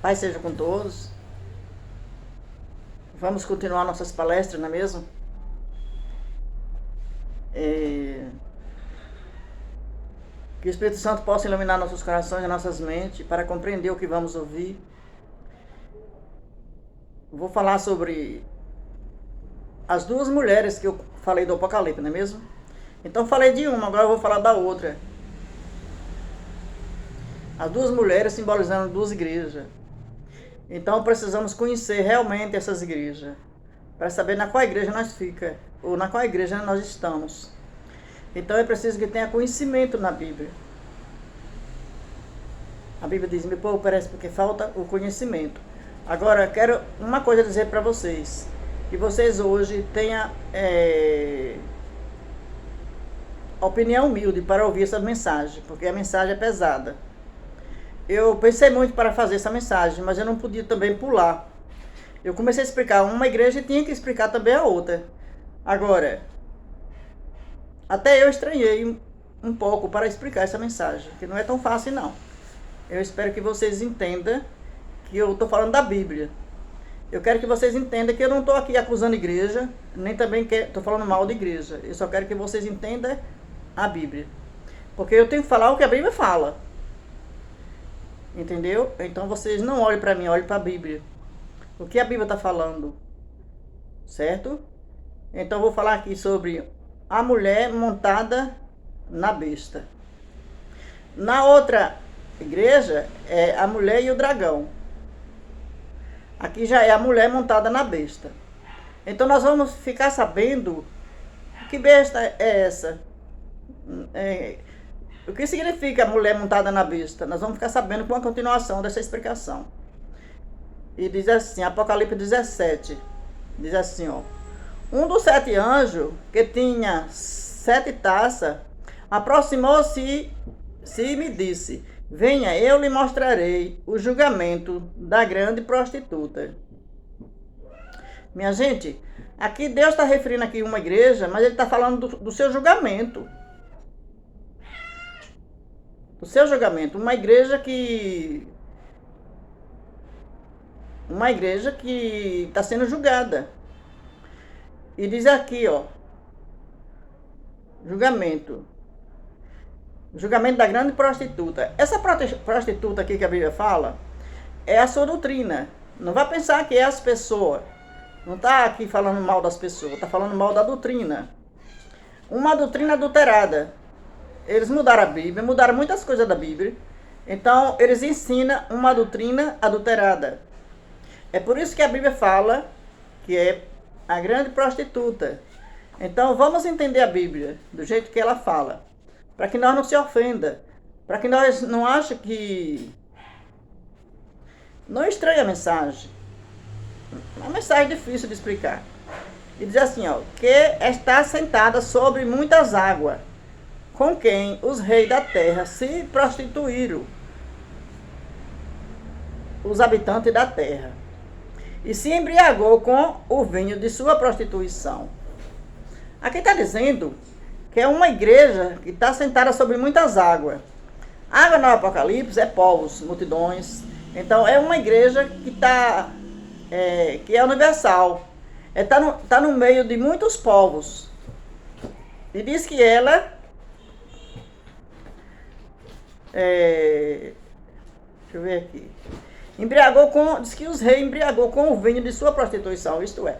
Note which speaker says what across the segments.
Speaker 1: Paz seja com todos. Vamos continuar nossas palestras, não é mesmo? Que o Espírito Santo possa iluminar nossos corações e nossas mentes para compreender o que vamos ouvir. Vou falar sobre as duas mulheres que eu falei do Apocalipse, não é mesmo? Então falei de uma, agora eu vou falar da outra. As duas mulheres simbolizando duas igrejas. Então precisamos conhecer realmente essas igrejas, para saber na qual igreja nós fica, ou na qual igreja nós estamos. Então é preciso que tenha conhecimento na Bíblia. A Bíblia diz, meu povo perece porque falta o conhecimento. Agora, quero uma coisa dizer para vocês, que vocês hoje tenham opinião humilde para ouvir essa mensagem, porque a mensagem é pesada. Eu pensei muito para fazer essa mensagem, mas eu não podia também pular. Eu comecei a explicar uma igreja e tinha que explicar também a outra. Agora, até eu estranhei um pouco para explicar essa mensagem, que não é tão fácil não. Eu espero que vocês entendam que eu estou falando da Bíblia. Eu quero que vocês entendam que eu não estou aqui acusando a igreja, nem também estou falando mal da igreja. Eu só quero que vocês entendam a Bíblia. Porque eu tenho que falar o que a Bíblia fala. Entendeu? Então vocês não olhem para mim, olhem para a Bíblia. O que a Bíblia está falando. Certo? Então eu vou falar aqui sobre a mulher montada na besta. Na outra igreja é a mulher e o dragão. Aqui já é a mulher montada na besta. Então nós vamos ficar sabendo que besta é essa. O que significa a mulher montada na besta? Nós vamos ficar sabendo com a continuação dessa explicação. E diz assim, Apocalipse 17, diz assim, ó. Um dos 7 anjos, que tinha 7 taças, aproximou-se e me disse, venha, eu lhe mostrarei o julgamento da grande prostituta. Minha gente, aqui Deus está referindo aqui uma igreja, mas ele está falando do seu julgamento. O seu julgamento, uma igreja que está sendo julgada. E diz aqui, ó, julgamento da grande prostituta. Essa prostituta aqui que a Bíblia fala é a sua doutrina. Não vai pensar que é as pessoas. Não está aqui falando mal das pessoas, está falando mal da doutrina. Uma doutrina adulterada. Eles mudaram a Bíblia, mudaram muitas coisas da Bíblia. Então, eles ensinam uma doutrina adulterada. É por isso que a Bíblia fala que é a grande prostituta. Então, vamos entender a Bíblia do jeito que ela fala. Para que nós não se ofenda. Para que nós não achem que... Não estranhe a mensagem. É uma mensagem difícil de explicar. E diz assim, ó. Que está sentada sobre muitas águas, com quem os reis da terra se prostituíram, os habitantes da terra, e se embriagou com o vinho de sua prostituição. Aqui está dizendo que é uma igreja que está sentada sobre muitas águas. Água no Apocalipse é povos, multidões. Então é uma igreja que que é universal. Tá no meio de muitos povos. E diz que ela... deixa eu ver aqui. Diz que os reis embriagou com o vinho de sua prostituição. Isto é,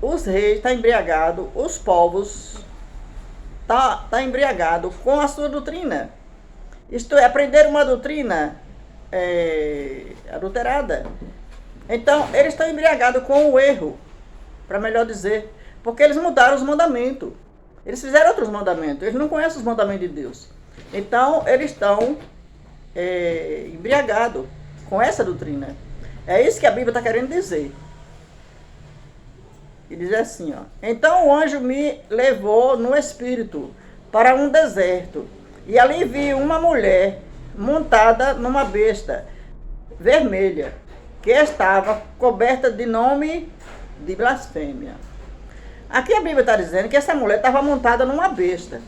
Speaker 1: os reis estão embriagados, os povos tá embriagado com a sua doutrina. Isto é, aprender uma doutrina adulterada. Então, eles estão embriagados com o erro, para melhor dizer, porque eles mudaram os mandamentos. Eles fizeram outros mandamentos, eles não conhecem os mandamentos de Deus. Então, eles estão embriagados com essa doutrina. É isso que a Bíblia está querendo dizer. E diz assim, ó. Então o anjo me levou no espírito para um deserto. E ali vi uma mulher montada numa besta vermelha, que estava coberta de nome de blasfêmia. Aqui a Bíblia está dizendo que essa mulher estava montada numa besta.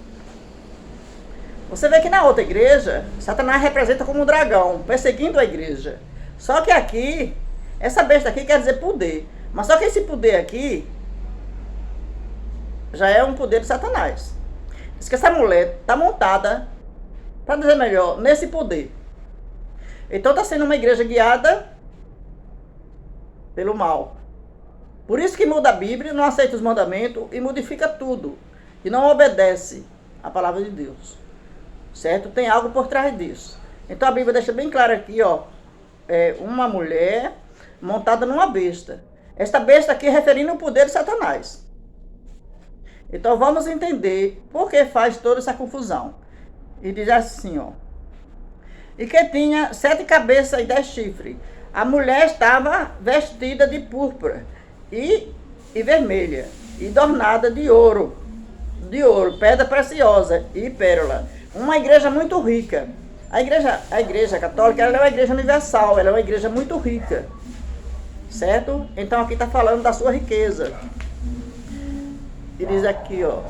Speaker 1: Você vê que na outra igreja, Satanás representa como um dragão, perseguindo a igreja. Só que aqui, essa besta aqui quer dizer poder. Mas só que esse poder aqui já é um poder de Satanás. Diz que essa mulher está montada, para dizer melhor, nesse poder. Então está sendo uma igreja guiada pelo mal. Por isso que muda a Bíblia, não aceita os mandamentos e modifica tudo. E não obedece a palavra de Deus. Certo? Tem algo por trás disso. Então a Bíblia deixa bem claro aqui, ó. É uma mulher montada numa besta. Esta besta aqui é referindo ao poder de Satanás. Então vamos entender por que faz toda essa confusão. E diz assim, ó. E que tinha 7 cabeças e 10 chifres. A mulher estava vestida de púrpura e vermelha, e adornada de ouro, pedra preciosa e pérola. Uma igreja muito rica. A igreja católica, ela é uma igreja universal, ela é uma igreja muito rica. Certo? Então aqui está falando da sua riqueza. E diz aqui, ó.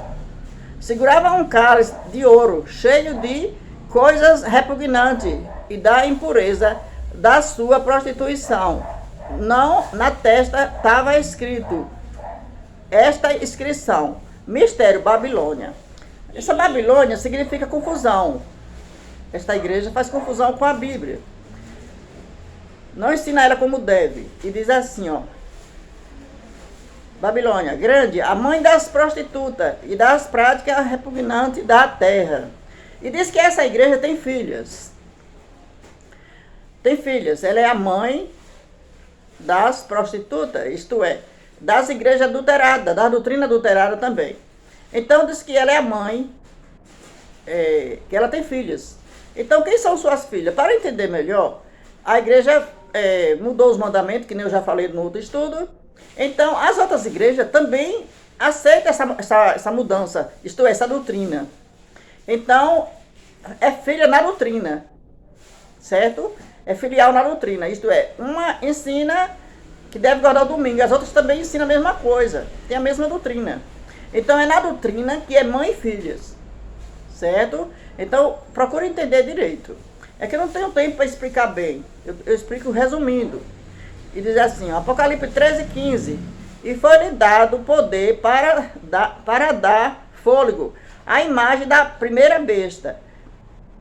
Speaker 1: Segurava um cálice de ouro, cheio de coisas repugnantes e da impureza da sua prostituição. Não, na testa estava escrito esta inscrição: Mistério Babilônia. Essa Babilônia significa confusão. Esta igreja faz confusão com a Bíblia. Não ensina ela como deve. E diz assim, ó. Babilônia, grande, a mãe das prostitutas e das práticas repugnantes da terra. E diz que essa igreja tem filhas. Tem filhas. Ela é a mãe das prostitutas, isto é, das igrejas adulteradas, da doutrina adulterada também. Então diz que ela é a mãe, que ela tem filhas. Então quem são suas filhas? Para entender melhor, a igreja mudou os mandamentos, que nem eu já falei no outro estudo. Então as outras igrejas também aceitam essa mudança, isto é, essa doutrina. Então é filha na doutrina, certo? É filial na doutrina, isto é, uma ensina que deve guardar o domingo, as outras também ensinam a mesma coisa, tem a mesma doutrina. Então é na doutrina que é mãe e filhas, certo? Então procure entender direito. É que eu não tenho tempo para explicar bem, eu explico resumindo. E diz assim, Apocalipse 13:15, e foi-lhe dado poder para dar fôlego à imagem da primeira besta,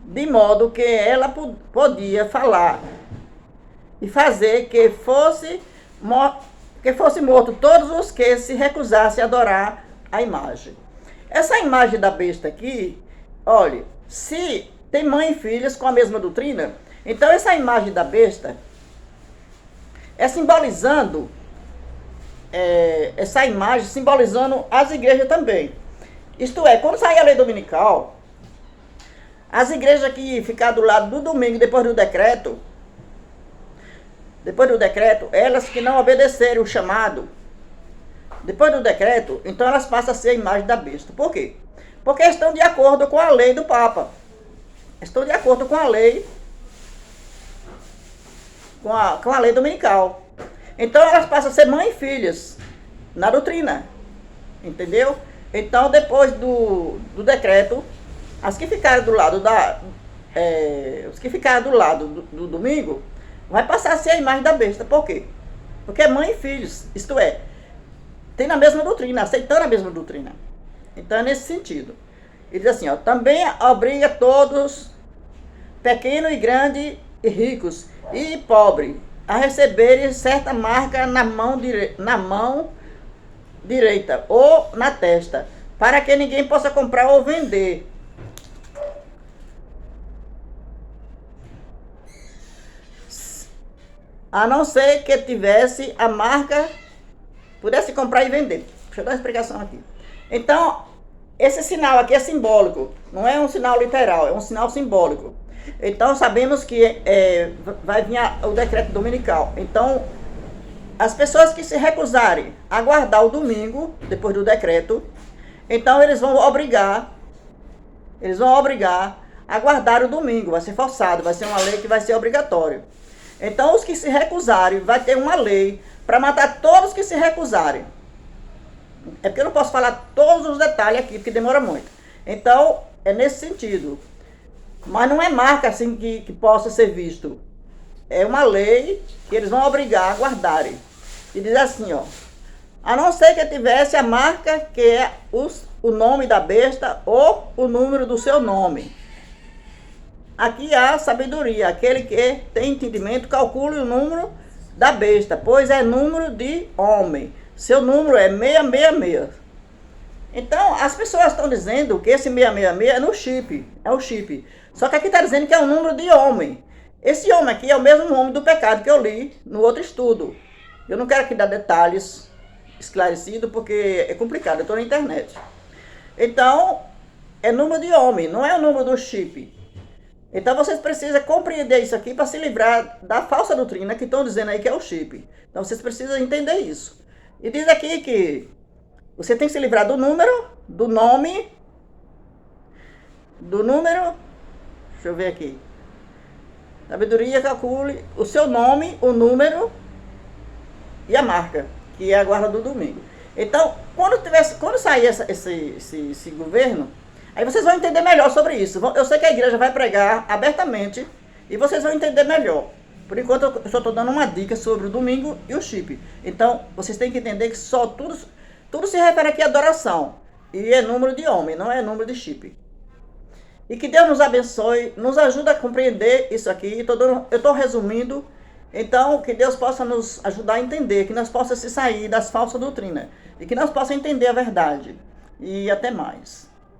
Speaker 1: de modo que ela podia falar e fazer que fosse morto todos os que se recusassem a adorar a imagem. Essa imagem da besta aqui, olha, se tem mãe e filhas com a mesma doutrina, então essa imagem da besta é simbolizando, essa imagem simbolizando as igrejas também. Isto é, quando sair a lei dominical, as igrejas que ficar do lado do domingo, depois do decreto, elas que não obedecerem o chamado, depois do decreto, então elas passam a ser a imagem da besta. Por quê? Porque estão de acordo com a lei do Papa. Estão de acordo com a lei, com a lei dominical. Então elas passam a ser mãe e filhas na doutrina. Entendeu? Então depois do decreto, as que ficaram do lado do domingo, vai passar a ser a imagem da besta. Por quê? Porque é mãe e filhos, isto é, tem na mesma doutrina, aceitando a mesma doutrina. Então é nesse sentido. Ele diz assim, ó, também obriga todos, pequeno e grande, e ricos e pobres, a receberem certa marca na mão direita ou na testa, para que ninguém possa comprar ou vender. A não ser que tivesse a marca, pudesse comprar e vender. Deixa eu dar uma explicação aqui. Então, esse sinal aqui é simbólico, não é um sinal literal, é um sinal simbólico. Então, sabemos que vai vir o decreto dominical. Então, as pessoas que se recusarem a guardar o domingo, depois do decreto, então eles vão obrigar a guardar o domingo, vai ser forçado, vai ser uma lei que vai ser obrigatória. Então, os que se recusarem, vai ter uma lei para matar todos que se recusarem. É porque eu não posso falar todos os detalhes aqui, porque demora muito. Então, é nesse sentido. Mas não é marca assim que possa ser visto. é uma lei que eles vão obrigar a guardarem. E diz assim, ó, a não ser que tivesse a marca que é o nome da besta ou o número do seu nome. Aqui há sabedoria, aquele que tem entendimento calcule o número da besta, pois é número de homem. Seu número é 666. Então, as pessoas estão dizendo que esse 666 é no chip, é o chip. Só que aqui está dizendo que é o número de homem. Esse homem aqui é o mesmo nome do pecado que eu li no outro estudo. Eu não quero aqui dar detalhes esclarecidos, porque é complicado, eu estou na internet. Então, é número de homem, não é o número do chip. Então vocês precisam compreender isso aqui para se livrar da falsa doutrina que estão dizendo aí que é o chip. Então vocês precisam entender isso. E diz aqui que você tem que se livrar do número, do nome, do número, deixa eu ver aqui. Sabedoria, calcule o seu nome, o número e a marca, que é a guarda do domingo. Então, quando sair esse governo, aí vocês vão entender melhor sobre isso. Eu sei que a igreja vai pregar abertamente e vocês vão entender melhor. Por enquanto eu só estou dando uma dica sobre o domingo e o chip. Então, vocês têm que entender que só tudo se refere aqui à adoração. E é número de homem, não é número de chip. E que Deus nos abençoe, nos ajude a compreender isso aqui. Eu estou resumindo. Então, que Deus possa nos ajudar a entender, que nós possamos se sair das falsas doutrinas. E que nós possamos entender a verdade. E até mais.